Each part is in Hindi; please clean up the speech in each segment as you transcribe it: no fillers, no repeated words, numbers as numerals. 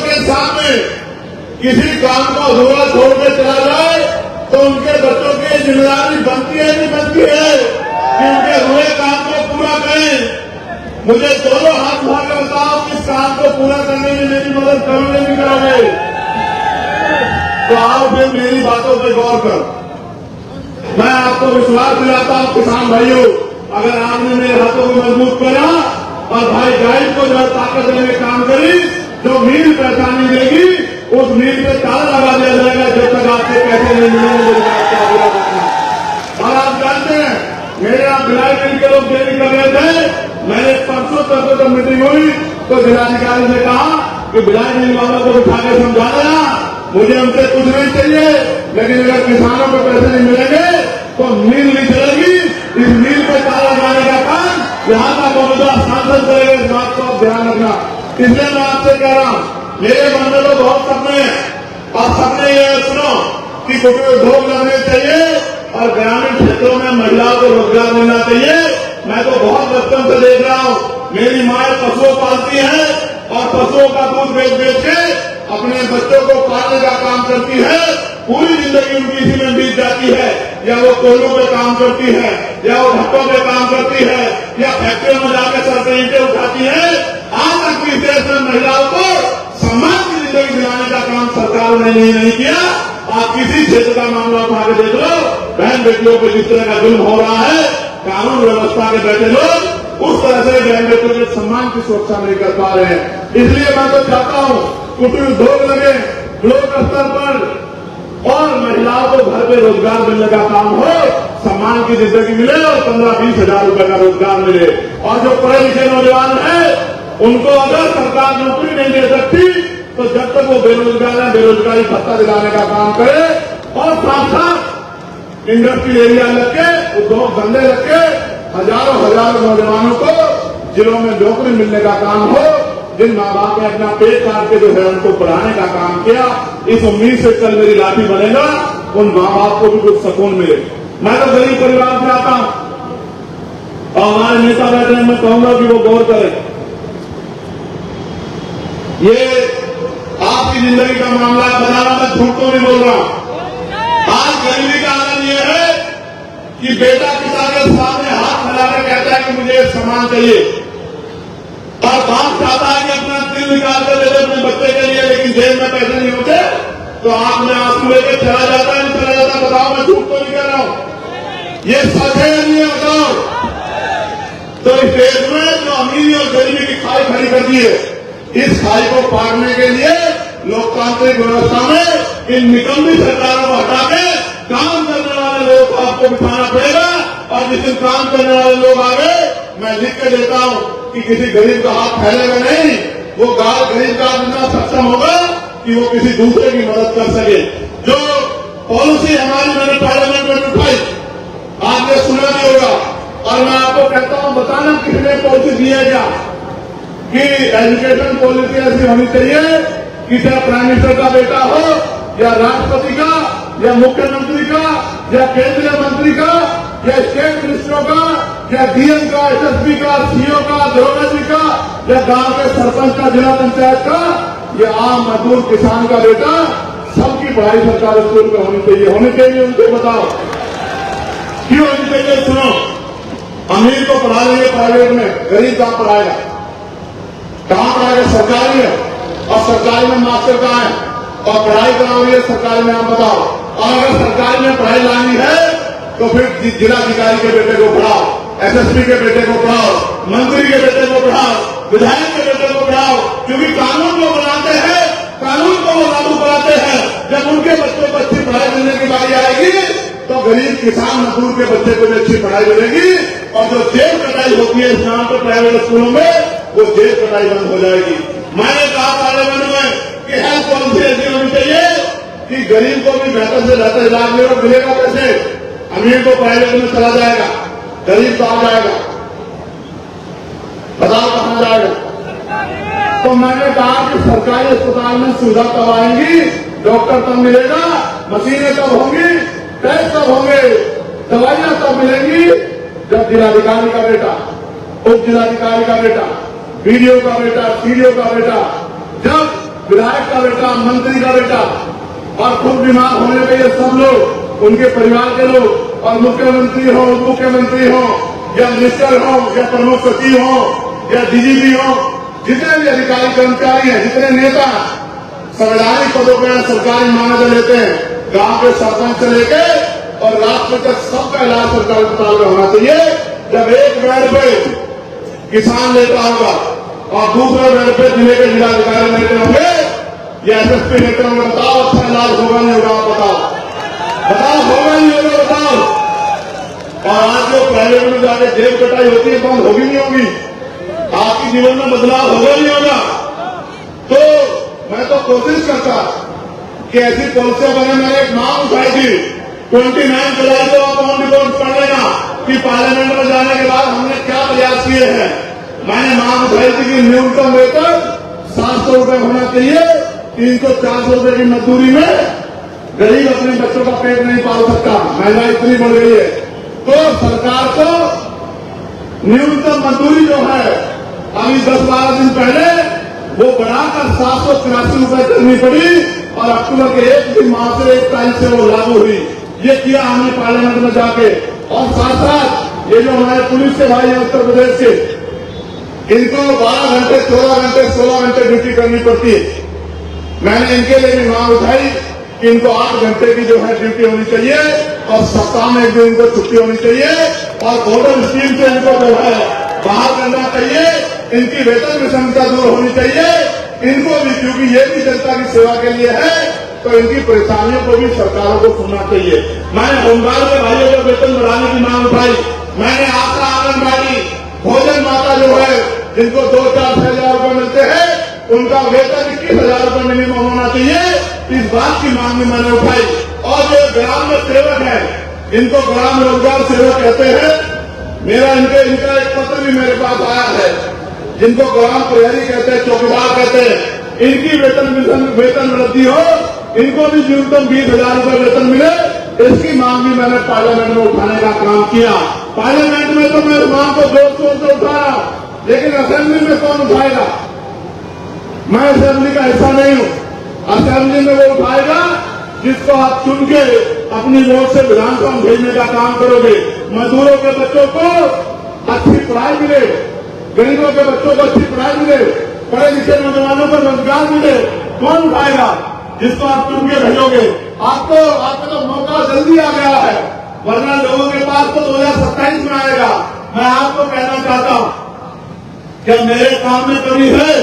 के सामने किसी काम को अधूरा छोड़ के चला जाए तो उनके बच्चों की जिम्मेदारी बनती है नहीं बनती है कि उनके अधूरे काम को पूरा करें। मुझे दोनों हाथ उठा के बताओ कि इस काम को पूरा करने में मेरी मदद करोगे नहीं करोगे? तो आओ फिर मेरी बातों पर गौर कर। मैं आपको विश्वास दिलाता हूं किसान भाइयों, अगर आपने मेरे हाथों को मजबूत करा और भाई गाइड को जो ताकत देने में काम करी, जो मील पहचानी देगी उस मील पे ताला लगा दिया जाएगा जब तक आपके पैसे नहीं मिलेंगे। और आप जानते हैं मेरे यहाँ भिलाई मिल के लोग देरी कर रहे थे। मैंने परसों तक जब मीटिंग हुई तो जिलाधिकारी ने कहा कि भिलाई मिल वालों को उठा के समझा देना, मुझे उनसे कुछ नहीं चाहिए, लेकिन अगर किसानों को पैसे नहीं मिलेंगे तो मील नहीं चलेगी। इस मील पे ताला लगाने का काम यहाँ का मौजूदा सांसद करेगा, इस बात को आप ध्यान रखना। इसलिए मैं आपसे कह रहा हूँ, मेरे मन में तो बहुत सपने हैं और सपने ये सुनो कि कुटीर उद्योग लगने चाहिए और ग्रामीण क्षेत्रों में महिलाओं को रोजगार मिलना चाहिए। मैं तो बहुत बचपन से देख रहा हूँ, मेरी माए पशुओं पालती है और पशुओं का दूध बेच बेच के अपने बच्चों को पालने का काम करती है। पूरी जिंदगी उनकी इसी में बीत जाती है, या वो कोयलों पे काम करती है, या वो भट्टों पे काम करती है, या फैक्ट्रियों में जाकर सर से ईंटें उठाती है। आज तक भी देश में महिलाओं को सम्मान की जिंदगी दिलाने का काम सरकार ने नहीं किया। आप किसी क्षेत्र का मामला उठा के देख लो, बहन बेटियों पर जिस तरह का जुल्म हो रहा है, कानून व्यवस्था के बैठे लोग उस तरह से बहन बेटियों के सम्मान की सुरक्षा नहीं कर पा रहे हैं। इसलिए मैं तो चाहता हूँ कुटीर उद्योग लगे ब्लॉक स्तर पर और महिलाओं को घर पे रोजगार मिलने का काम हो, सम्मान की जिंदगी मिले और 15-20 हजार रुपए का रोजगार मिले। और जो पढ़े लिखे नौजवान हैं उनको अगर सरकार नौकरी नहीं दे सकती तो जब तक वो बेरोजगार है बेरोजगारी भत्ता दिलाने का काम करे और साथ साथ इंडस्ट्रियल एरिया लग के उद्योग धंधे लग के हजारों नौजवानों को जिलों में नौकरी मिलने का काम हो। जिन माँ बाप ने अपना पेट काट के जो है उनको पढ़ाने का काम किया, इस उम्मीद से कल मेरी लाठी बनेगा उन माँ बाप को भी कुछ सुकून मिले। मैं तो गरीब परिवार से आता हूं और हमारे नेता बैठे हैं, मैं कहूंगा कि वो गौर करें। ये आपकी जिंदगी का मामला बता रहा, मैं झूठ तो नहीं बोल रहा हूं। आज गरीबी का आनंद ये है कि बेटा पिता के सामने हाथ फैलाकर कहता है कि मुझे सामान चाहिए और बाप चाहता है कि अपना दिल निकाल कर दे दे अपने बच्चे के लिए, लेकिन जेब में पैसे नहीं होते तो आंख में आंसू लेकर चला जाता है, नहीं चला जाता? बताओ, मैं झूठ तो नहीं कह रहा हूं, ये सच है या नहीं है? बताओ। तो इस देश में जो अमीरी और गरीबी की खाई खड़ी कर दी है, इस खाई को पारने के लिए लोकतांत्रिक व्यवस्था में इन निकम्मी सरकारों को हटा के काम करने वाले लोगों को आपको बिठाना पड़ेगा। और जिस दिन काम करने वाले लोग आ गए, मैं लिख के देता हूं कि किसी गरीब का हाथ फैलेगा नहीं, वो गरीब का इतना सक्षम होगा कि वो किसी दूसरे की मदद कर सके। जो पॉलिसी हमारी मैंने पार्लियामेंट में उठाई, आपने सुना नहीं होगा, और मैं आपको कहता हूं, बताना किसने पॉलिसी दी है क्या कि एजुकेशन पॉलिसी ऐसी होनी चाहिए कि चाहे प्राइम मिनिस्टर का बेटा हो या राष्ट्रपति का या मुख्यमंत्री का या केंद्रीय मंत्री का या स्टेट मिनिस्टरों का या डीएम का, एसएसपी का, सीओ का, दरोगा जी का या गांव के सरपंच का, जिला पंचायत का, या आम मजदूर किसान का बेटा, सबकी पढ़ाई सरकारी स्कूल में होनी चाहिए। होनी चाहिए उनको बताओ क्यों होनी चाहिए? सुनो, अमीर को पढ़ा लेंगे प्राइवेट में, गरीब कहां पढ़ाएगा? कहां पढ़ाएगा? सरकारी है, और सरकारी में मास्टर कहां है? और पढ़ाई कराओगे सरकारी में, आप बताओ। और अगर सरकारी में पढ़ाई लानी है तो फिर जिलाधिकारी के बेटे को पढ़ाओ, एसएसपी के बेटे को पढ़ाओ, मंत्री के बेटे को पढ़ाओ, विधायक के बेटे को पढ़ाओ, क्योंकि कानून को बनाते हैं, कानून को वो लागू कराते हैं। जब उनके बच्चों को अच्छी पढ़ाई मिलने की बारी आएगी तो गरीब किसान मजदूर के बच्चे को भी अच्छी पढ़ाई मिलेगी। और जो जेब कटाई होती है इस नाम पर प्राइवेट स्कूलों में, वो जेब कटाई बंद हो जाएगी। मैंने कहा पार्लियामेंट में कि हेल्थ पॉलिसी ऐसी होनी चाहिए कि गरीब को भी बेहतर से बेहतर इलाज मिलेगा। कैसे? अमीर को प्राइवेट में चला जाएगा, गरीब तो आ जाएगा, बताओ कहां जाएगा? तो मैंने कहा कि सरकारी अस्पताल में सुविधा कब आएंगी, डॉक्टर कब मिलेगा, मशीनें कब होंगी, टेस्ट कब होंगे, दवाइयां कब मिलेंगी? जब जिलाधिकारी का बेटा, उप जिलाधिकारी का बेटा, बीडीओ का बेटा, सीडीओ का बेटा जब विधायक का बेटा, मंत्री का बेटा, और खुद बीमार होने पे ये सब लोग, उनके परिवार के लोग, और मुख्यमंत्री हो, उप मुख्यमंत्री हो, या मिनिस्टर हो, या प्रमुख सचिव हो, या डीजीपी हो, जितने भी अधिकारी कर्मचारी हैं, जितने नेता संवैधानिक पदों पर सरकारी मान्यता लेते हैं, गांव के सरपंच से लेके और राष्ट्र तक सबका इलाज सरकारी अस्पताल में होना चाहिए। जब एक बेड पे किसान लेता होगा और दूसरे बेड पे जिले के जिलाधिकारी लेते होंगे या एसएसपी लेते होंगे, बताओ अच्छा इलाज होगा नहीं होगा? बताओ होगा नहीं होगा? बताओ। और आज जो प्राइवेट में जाके जेब कटाई होती है, बंद होगी नहीं होगी? आपके जीवन में बदलाव होगा नहीं होगा? तो मैं तो कोशिश करता कि ऐसी पॉलिसियां बने। मैंने एक मांग उठाई थी 29 जुलाई को, आप ऑन रिकॉर्ड पढ़ लेना कि पार्लियामेंट में जाने के बाद हमने क्या प्रयास किए हैं। मैंने मांग उठाई थी कि न्यूनतम वेतन 700 रुपए होना चाहिए। 300-400 रुपए की मजदूरी में गरीब अपने बच्चों का पेट नहीं पाल सकता, महंगाई इतनी बढ़ गई है। तो सरकार को न्यूनतम मजदूरी जो है अभी 10-12 दिन पहले वो बढ़ाकर 783 रुपए करनी पड़ी और अक्टूबर के 1 माह से 1 तारीख से वो लागू हुई। ये किया हमने पार्लियामेंट में जाके। और साथ साथ ये जो हमारे पुलिस के भाई हैं उत्तर प्रदेश के, इनको 12 घंटे, 14 घंटे, 16 घंटे ड्यूटी करनी पड़ती है। मैंने इनके लिए भी मांग उठाई कि इनको 8 घंटे की जो है ड्यूटी होनी चाहिए और सप्ताह में 1 दिन इनको छुट्टी होनी चाहिए और वोटर स्कीम से इनको जो है बाहर करना चाहिए। इनकी वेतन विषमता दूर होनी चाहिए इनको भी, क्योंकि ये भी जनता की सेवा के लिए है, तो इनकी परेशानियों को भी सरकारों को सुनना चाहिए। मैंने होमगार्ड के भाइयों को वेतन बढ़ाने की मांग उठाई। मैंने आशा, आंगनबाड़ी, भोजन माता जो है जिनको 2-4-6 हजार रुपए मिलते हैं, उनका वेतन 21,000 रुपए मिनिमम होना चाहिए। इस बात की मांग भी मैंने उठाई। और जो ग्राम में सेवक है, इनको ग्राम रोजगार सेवक कहते हैं। इनका एक पत्र भी मेरे पास आया है, जिनको ग्राम प्रहरी कहते हैं, चौकीदार कहते हैं। इनकी वेतन वृद्धि हो, इनको भी न्यूनतम 20,000 रुपए वेतन मिले, इसकी मांग भी मैंने पार्लियामेंट में उठाने का काम किया। पार्लियामेंट में तो मैं मांग को जोर शोर से उठाया, लेकिन असेंबली में कौन उठाएगा? मैं असेंबली का हिस्सा नहीं हूं। असेंबली में वो उठाएगा जिसको आप चुन के अपनी वोट से विधानसभा में भेजने का काम करोगे। मजदूरों के बच्चों को अच्छी पढ़ाई मिले, गरीबों के बच्चों को अच्छी पढ़ाई मिले, पढ़े लिखे नौजवानों को रोजगार मिले, कौन उठाएगा? जिसको आप चुन के भेजोगे। आपको तो मौका जल्दी आ गया है, वरना लोगों के पास तो 2027 में आएगा। मैं आपको कहना चाहता हूं, क्या मेरे काम में कमी है?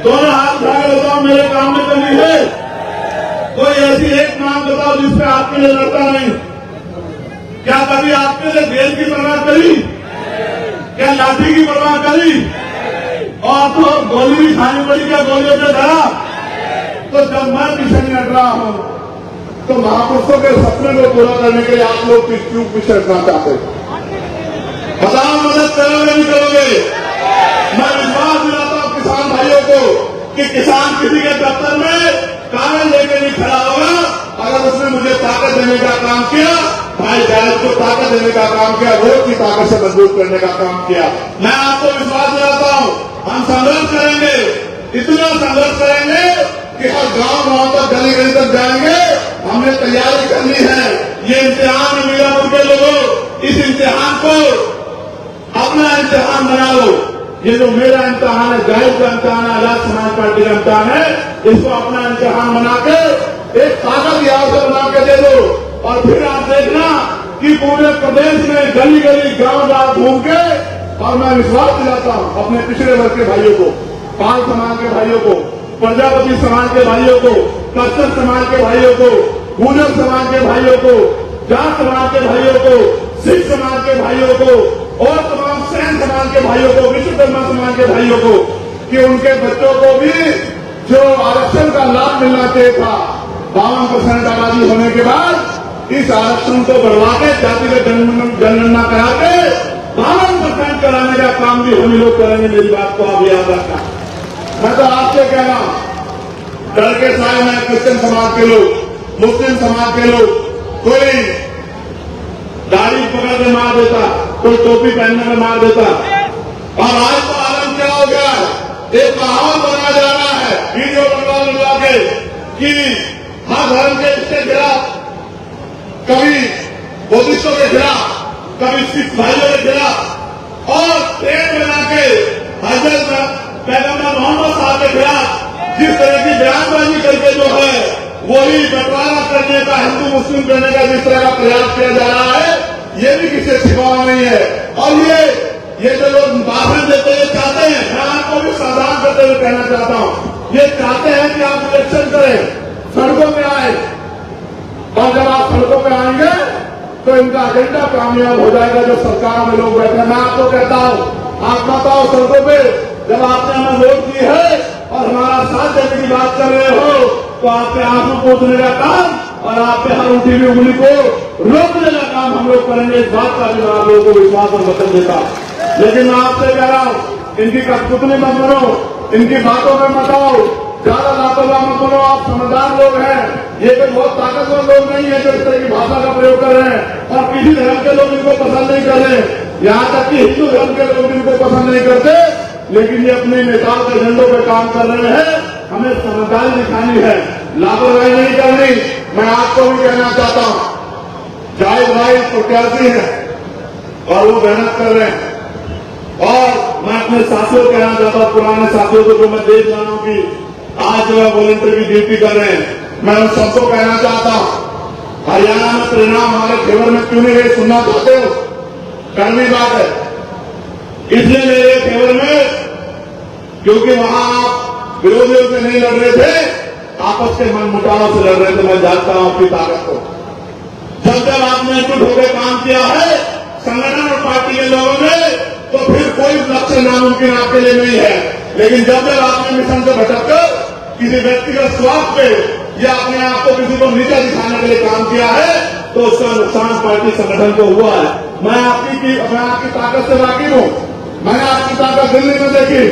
दोनों हाथ उठा के बताओ, मेरे काम में कमी है? कोई ऐसी एक मांग बताओ जिसपे आपके लिए लड़ता नहीं। क्या कभी आपके लिए जेल की परवाह करी? क्या लाठी की परवाह करी? और तो गोली भी खानी पड़ी, क्या गोलियों से डरा? तो जब मैं पीछे नहीं हट रहा हूं, तो महापुरुषों के सपने को पूरा करने के लिए आप लोग क्यों पीछे हटना चाहते? बताओ, मदद करोगे नहीं करोगे? मैं विश्वास दिलाता हूं किसान भाइयों को कि किसान किसी के दफ्तर में कागज लेके नहीं खड़ा होगा अगर उसने मुझे ताकत देने का काम किया, भाई जायज को ताकत देने का काम किया, वोट की ताकत से मजबूत करने का काम किया। मैं आपको विश्वास दिलाता हूं, हम संघर्ष करेंगे, इतना संघर्ष करेंगे कि हर गांव तक, गली गली तक जाएंगे। हमने तैयारी करनी है। ये इम्तिहान है मीरापुर के लोगों, इस इम्तिहान को अपना इम्तिहान बना लो। ये जो मेरा इम्तिहान है, जाहिर का इम्तिहान है, आजाद समाज पार्टी का इम्तिहान है, इसको अपना इम्तिहान बना के एक ताकत यहाँ से बना के दे दो। और फिर आप देखना कि पूरे प्रदेश में गली गली गांव घूम के, और मैं विश्वास दिलाता हूं अपने पिछड़े वर्ग के भाइयों को, पाल समाज के भाइयों को, प्रजापति समाज के भाइयों को, कच्चर समाज के भाइयों को, गुर्जर समाज के भाइयों को, जाट समाज के भाइयों को, सिख समाज के भाइयों को और तमाम सैन समाज के भाइयों को, विश्वकर्मा समाज के भाइयों को, कि उनके बच्चों को भी जो आरक्षण का लाभ मिलना चाहिए था 52% आबादी होने के बाद, इस आरक्षण को बढ़वा के जातिगत जनगणना करा के 52% कराने का काम भी हम लोग करेंगे। मेरी बात को आप याद रखना। मैं तो आपसे कह रहा हूं, डर के साए में क्रिश्चियन समाज के लोग, मुस्लिम समाज के लोग, कोई दाढ़ी पकड़ के मार देता, कोई टोपी पहनने में मार देता। और आज तो आलम क्या हो गया, एक कहावत बना जा रहा है वीडियो बनवा के कि हर धर्म के इसके खिलाफ, कभी बुद्धिस्टों के खिलाफ, कभी सिख भाइयों के खिलाफ, और ट्रेन बना के हजरत पैगंबर मोहम्मद साहब के खिलाफ जिस तरह की बयानबाजी करके जो है वही बंटवारा करने का, हिंदू मुस्लिम करने का जिस तरह का प्रयास किया जा रहा है, ये भी किसी छिपावा नहीं है। और ये जो लोग भाषण देते हैं चाहते हैं, मैं आपको भी सावधान करते हुए कहना चाहता हूँ, ये चाहते हैं कि आप इलेक्शन करें, सड़कों पे आए, और जब आप सड़कों पे आएंगे तो इनका एजेंडा कामयाब हो जाएगा। जो सरकार में लोग बैठे, मैं आपको कहता हूँ, आप मत आओ सड़कों पे। जब आपने हमें वोट दी है और हमारा साथ देने की बात कर रहे हो, तो आप पे आंसू पोंछने का काम और आप पे हर उठी हुई उंगली को रोकने का काम हम लोग करेंगे। इस बात का भी आप लोगों को विश्वास और वचन देता। लेकिन मैं आपसे कह रहा हूँ, इनकी कठपुतली मत बनो, इनकी बातों में मत आओ, ज्यादा लापरवाह मत बनो। आप समझदार लोग हैं, ये कोई बहुत ताकतवर लोग नहीं है जो इस तरह की भाषा का प्रयोग कर रहे हैं, और किसी धर्म के लोग इनको पसंद नहीं कर रहे, यहाँ तक कि हिंदू धर्म के लोग इनको पसंद नहीं करते, लेकिन ये अपने नेताओं के एजेंडों पर काम कर रहे हैं। हमें समझदारी दिखानी है, लापरवाही नहीं करनी। मैं आपको भी कहना चाहता हूँ, जाहिद भाई प्रत्याशी है और वो मेहनत कर रहे हैं, और मैं अपने साथियों को कहना चाहता हूँ, पुराने साथियों को जो मैं देख रहा हूँ कि आज जो है वॉलंटियर की ड्यूटी कर रहे हैं, मैं उन सबको कहना चाहता हूँ, हरियाणा में परिणाम हमारे फेवर में क्यों नहीं गए, सुनना चाहते हो? करनी बात है, इसलिए मेरे फेवर में, क्योंकि वहां आप विरोधियों से नहीं लड़ रहे थे, आपस के मन मुटाव से लड़ रहे थे। मैं जानता हूं आपकी ताकत को। जब जब आपने एकजुट होकर काम किया है संगठन और पार्टी के लोगों ने, तो फिर कोई लक्ष्य नामुमकिन आपके लिए नहीं है। लेकिन जब जब आपने मिशन से भटककर किसी व्यक्तिगत स्वार्थ पे या अपने आप को किसी को नीचा दिखाने के लिए काम किया है, तो उसका नुकसान पार्टी संगठन को हुआ है। मैं आपकी ताकत से वाकिफ हूं। मैंने आपकी ताकत दिल्ली में देखी,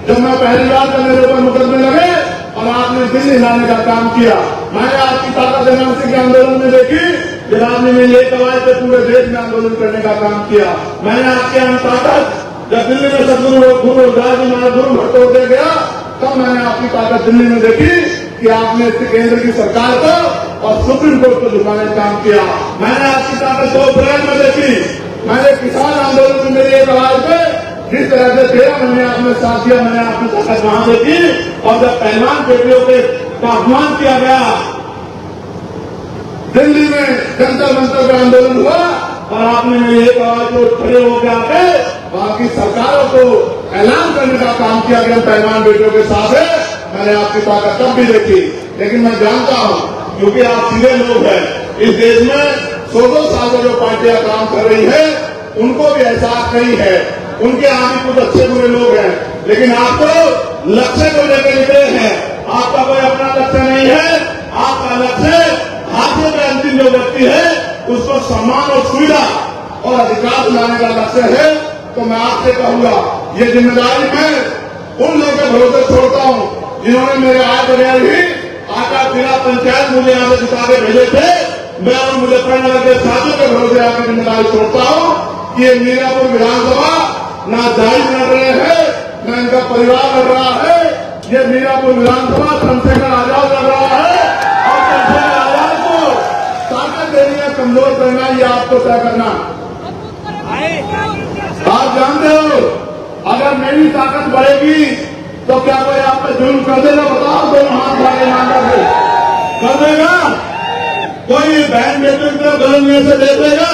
जब मैं पहली बार जब मेरे ऊपर मुकदमे लगे और आपने दिल्ली लाने का काम किया। मैंने आपकी ताकत एनआरसी के आंदोलन में देखी, जब आपने मेरी एक आवाज पे पूरे देश में आंदोलन करने का काम किया। मैंने आपकी ताकत जब दिल्ली में सदगुरु गुरु रविदास जी महाराज गुरु भट्टोदय गया, तब मैंने आपकी ताकत दिल्ली में देखी कि आपने केंद्र की सरकार को और सुप्रीम कोर्ट को झुकाने का काम किया। मैंने आपकी ताकत 2 अप्रैल में देखी। मैंने किसान आंदोलन में मेरी एक आवाज पे जिस तरह से 13 महीने आपने साथ दिया, मैंने आपकी ताकत वहां देखी। और जब पहलवान बेटियों का अपमान किया गया, दिल्ली में जंतर मंतर का आंदोलन हुआ और आपने मेरी एक आवाज को खड़े होकर आके बाकी सरकारों को ऐलान करने का काम किया कि हम पहलवान बेटियों के साथ है। मैंने आपकी ताकत तब भी देखी। लेकिन मैं जानता हूं, क्योंकि आप सीधे लोग हैं, इस देश में 100 साल से जो पार्टियां काम कर रही है उनको भी एहसास नहीं है। उनके आगे कुछ अच्छे बुरे लोग हैं, लेकिन आपको लक्ष्य को लेकर निकले हैं। आपका कोई अपना लक्ष्य नहीं है। आपका लक्ष्य हाथों में अंतिम जो व्यक्ति है उसको सम्मान और सुविधा और अधिकार दिलाने का लक्ष्य है। तो मैं आपसे कहूंगा, ये जिम्मेदारी मैं उन लोगों के भरोसे छोड़ता हूं जिन्होंने मेरे आए बगैर ही आटा जिला पंचायत मुझे यहाँ से जिता के भेजे थे। मैं उन मुजफ्फरनगर के साथियों के भरोसे आपकी जिम्मेदारी छोड़ता हूं कि ये मीरापुर विधानसभा ना जायज लड़ रहे हैं, न इनका परिवार लड़ रहा है। ये मीरापुर विधानसभा चंद्रशेखर आजाद लड़ रहा है, और चंद्रशेखर आजाद को ताकत देनी है, कमजोर करना, ये आपको तय करना। आप जानते हो, अगर मेरी ताकत बढ़ेगी तो क्या कोई आप पे जुल्म कर देगा? बताओ, दोनों हाथ आगे मांगा कर देगा? कोई बहन बेटे की तरफ गलत से देखेगा?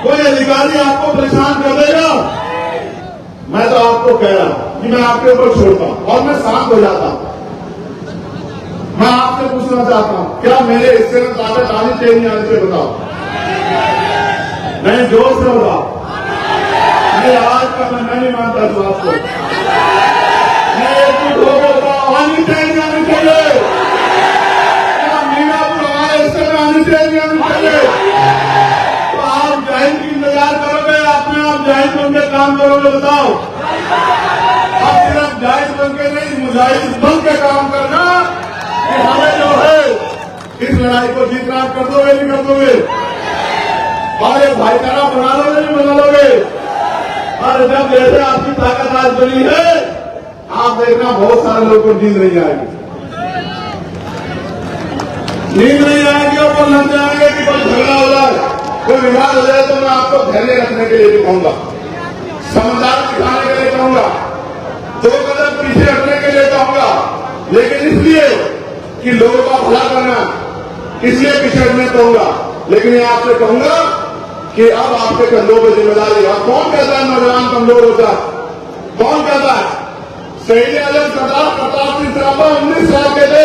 कोई अधिकारी आपको परेशान कर देगा? मैं तो आपको कह रहा हूं कि मैं आपके ऊपर छोड़ता हूं और मैं शांत हो जाता हूं। मैं आपसे पूछना चाहता हूं, क्या मेरे हिस्से में ताकत आनी चाहिए? आनी चाहिए? बताओ। नहीं, जोर से बताओ। मेरी आवाज का मैं नहीं मानता इस बात को। मैं एकजुट होकर बताओ, आनी चाहिए? आनी चाहिए? क्या मीरापुर हमारे हिस्से में आनी चाहिए? आनी चाहिए? तो आप जाहिद की इंतजार करोगे, अपने आप जाहिद बन के काम करोगे? बताओ। अब सिर्फ जाहिद बन के नहीं, मुजाहिद बन के काम करना कि हमें जो है इस लड़ाई को जीतना। कर दोगे नहीं कर दोगे? और एक भाईचारा बना लोगे नहीं बना लोगे? और जब जैसे आपकी ताकत आज बनी है, आप देखना बहुत सारे लोगों को नींद नहीं आएगी, नींद नहीं आएगी और वो लग जाएंगे कि कोई झगड़ा हो जाए, कोई विवाद हो जाए। तो मैं आपको धैर्य रखने के लिए भी कहूंगा, समझदार दिखाने के लिए कहूंगा, 2 कदम पीछे हटने के लिए कहूंगा, लेकिन इसलिए कि लोगों का भला करना, इसलिए पीछे हटने कहूंगा। लेकिन ये आपसे कहूंगा कि अब आपके कंधों पर जिम्मेदारी है। कौन कहता है नौजवान कमजोर होता है? कौन कहता है? शहीद आजम सरदार प्रताप सिंह सराभा 19 साल के थे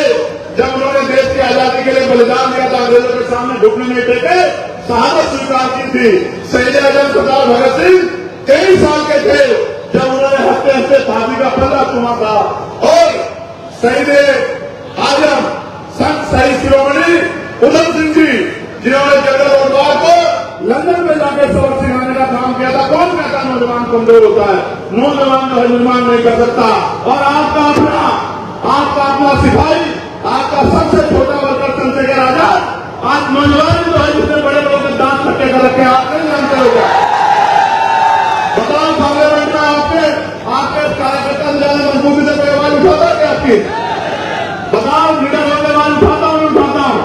जब उन्होंने देश की आजादी के लिए बलिदान दिया था, अंग्रेजों के सामने घुटने नहीं टेके, शहादत स्वीकार की थी। शहीद आजम सरदार भगत सिंह 23 साल के थे जब उन्होंने हंसते हंसते फांसी का फंदा चुमा था। और शहीद आजम संत शहीद शिरोमणि उधम सिंह जी, जिन्होंने जनरल ओडवाल को लंदन में जाकर सबक सिखाने का काम किया था। कौन कहता नौजवान कमजोर होता है? नौजवान जो है निर्माण नहीं कर सकता। और आपका अपना सिपाही, आपका सबसे छोटा वर्कर चंद्रशेखर आजाद, आज नौजवान जो है जितने बड़े लोगों के दांत खट्टे कर रखे, आप नहीं जानते हो क्या? बताओ पार्लियामेंट में आपके कार्यकर्ता ज्यादा मजबूती से कोई आवाज उठाता है क्या आपकी? बताओ, लीडर होकर आवाज उठाता हूं, नहीं उठाता हूं?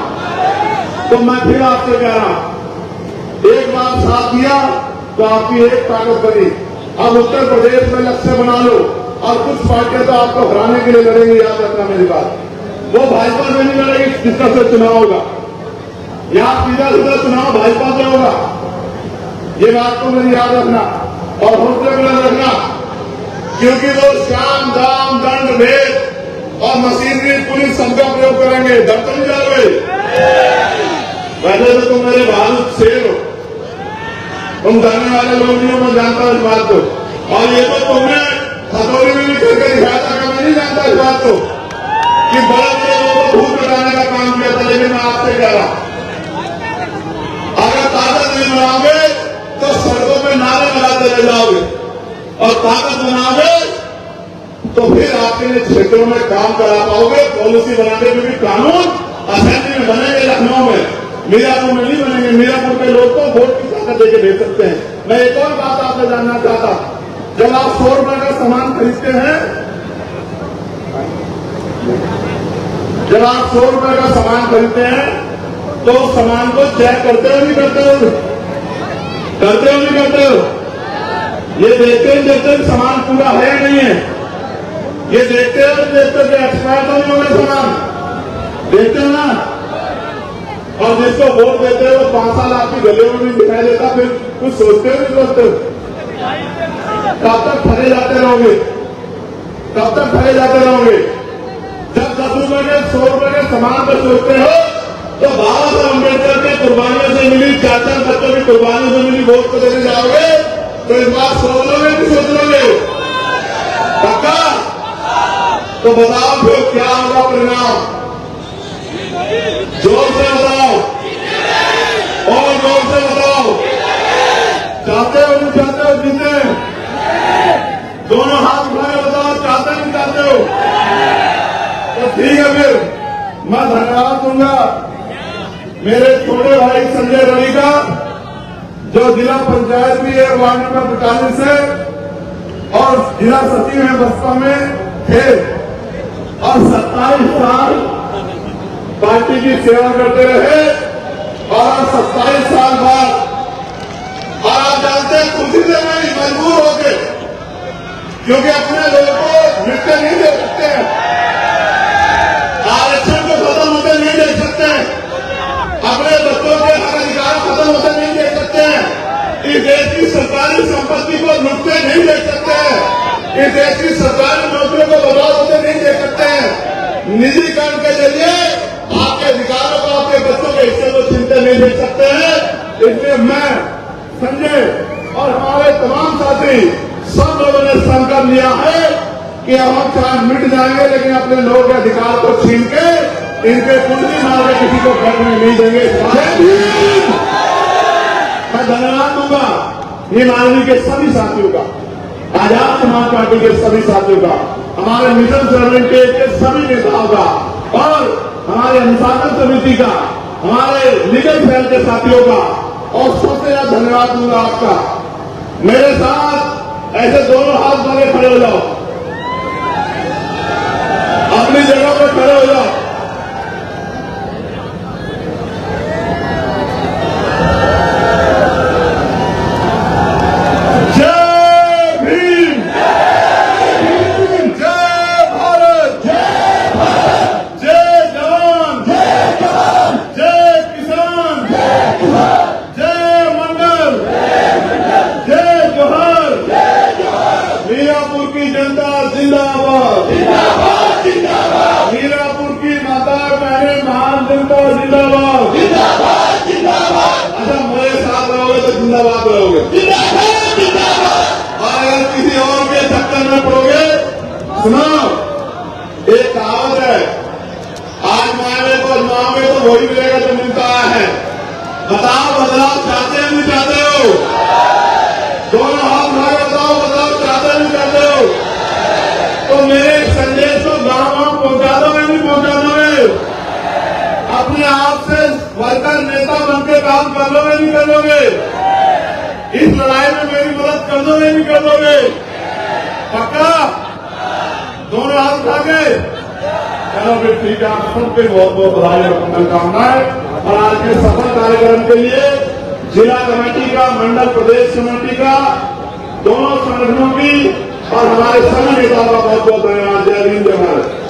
तो मैं फिर आपसे कह रहा हूं, एक बार साथ दिया तो आपकी एक ताकत बनी। अब उत्तर प्रदेश में लक्ष्य बना लो, और कुछ पार्टियां तो आपको हराने के लिए लड़ेंगी। याद रखना मेरी बात, वो भाजपा से नहीं लड़ेगी जिसका से चुनाव होगा, या सीधा सीधा चुनाव भाजपा से होगा। ये बात तो मेरी याद रखना और हौसले बुलंद रखना, क्योंकि वो शाम दाम दंड भेद और मशीनरी पुलिस सबका प्रयोग करेंगे। डर तो नहीं जाओगे? पहले तो तुम मेरे बहादुर शेर हो, तुम डरने वाले लोग नहीं हो, मैं जानता हूं इस बात को। और ये तो तुमने हथौड़ी में भी करके दिखाया था, मैं नहीं जानता इस बात को कि बड़े बड़े लोगों को भूत लगाने का काम किया था। लेकिन मैं आपसे कह रहा हूं, अगर ताकत नहीं बनाओगे तो सड़कों में नारे लगाते रह जाओगे, और ताकत बनाओगे तो फिर आपके लिए क्षेत्रों में काम करा पाओगे। पॉलिसी बनाने के भी कानून असेंबली में बनेंगे, लखनऊ में, मीरापुर में नहीं बनेंगे। मीरापुर के लोग तो वोट की ताकत देके भेज सकते हैं। मैं एक और बात आपसे जानना चाहता, जब आप 100 रुपए का सामान खरीदते हैं, जब आप 100 रुपए का सामान खरीदते हैं तो सामान को चेक करते हो नहीं करते हो? करते हो नहीं करते हो? ये देखते हैं सामान पूरा है या नहीं है, ये देखते हो कि एक्सपायर तो नहीं होगा सामान, देखते हो ना। और जिसको वोट देते हो 5 साल आपकी गले में नहीं दिखाई देता, फिर कुछ सोचते हो नहीं सोचते हो? कब तक ठगे जाते रहोगे? कब तक ठगे जाते रहोगे? जब 10 रुपए के 100 रुपए के सामान पर सोचते हो तो बाबा साहब अम्बेडकर की कुर्बानियों से मिली, 4 बच्चों की कुर्बानियों से मिली वोट को देने जाओगे तो इस बात सोच लोगे नहीं सोच लोगे? पक्का? तो बताओ फिर क्या होगा परिणाम? जोर से बताओ, और जोर से बताओ। चाहते हो नहीं चाहते हो जीते? दोनों हाथ उठा के बताओ, चाहते नहीं चाहते हो? तो ठीक है, फिर मैं धन्यवाद दूंगा मेरे छोटे भाई संजय रवि का, जो जिला पंचायत भी है वार्ड नंबर 45 से, और जिला सचिव है बसपा में थे, और 27 साल पार्टी की सेवा करते रहे, और 27 साल बाद, और आप जानते हैं खुशी से नहीं, मजबूर हो गए, क्योंकि अपने लोगों को मृत्यु नहीं दे सकते हैं, आरक्षण को खत्म होते नहीं देख सकते हैं, अपने बच्चों के हक अधिकार खत्म होते नहीं देख सकते हैं, इस देश की सरकारी संपत्ति को लुटते नहीं देख सकते हैं, इस देश की सरकारी नौकरियों को बर्बाद होते नहीं देख सकते हैं। निजीकरण के जरिए आपके अधिकारों को, आपके बच्चों के हिस्से को छीनते नहीं देख सकते हैं। इसलिए मैं, संजय और हमारे तमाम साथी, सब लोगों ने संकल्प लिया है कि अब हम चाहे मिट जाएंगे लेकिन अपने लोगों के अधिकार को छीन के इनके कुंडली मार के किसी को घर में नहीं देंगे। मैं धन्यवाद दूंगा हिमालय के सभी साथियों का, आजाद समाज पार्टी के सभी साथियों का, हमारे मिशन सर्वेंट के सभी नेताओं का, और हमारे अनुशासन समिति का, हमारे लीगल सेल के साथियों का, और सबसे ज्यादा धन्यवाद दूंगा आपका। मेरे साथ ऐसे दोनों हाथ मारे खड़े हो जाओ, मीरापुर की जनता जिंदाबाद, जिंदाबाद जिंदाबाद मीरापुर की माता बहने महान जनता जिंदाबाद, जिंदाबाद जिंदाबाद अच्छा मेरे साथ रहोगे तो जिंदाबाद रहोगे, जिंदाबाद जिंदाबाद। और अगर किसी और के चक्कर में पड़ोगे, सुनो एक कहावत है, आज मांगे को मांगे तो वही मिलेगा जो मिलता है। बताओ बदलाव चाहते हो नहीं चाहते हो? दोनों हाथ उठा के बताओ बदलाव चाहते हो नहीं चाहते हो? तो मेरे संदेश को गांव गांव पहुंचा दो या नहीं पहुंचा दोगे? अपने आप से वर्कर नेता बनकर काम कर लोगे नहीं कर लोगे? इस लड़ाई में मेरी मदद कर दोगे नहीं कर दोगे? पक्का? दोनों हाथ उठा के चलो फिर ठीक है। आप सबके बहुत बहुत बधाई और शुभकामनाएं। और आज के सफल कार्यक्रम के लिए जिला कमेटी का, मंडल प्रदेश कमेटी का, दोनों संगठनों की और हमारे सभी नेताओं का बहुत बहुत धन्यवाद। जय हिंद जय भारत।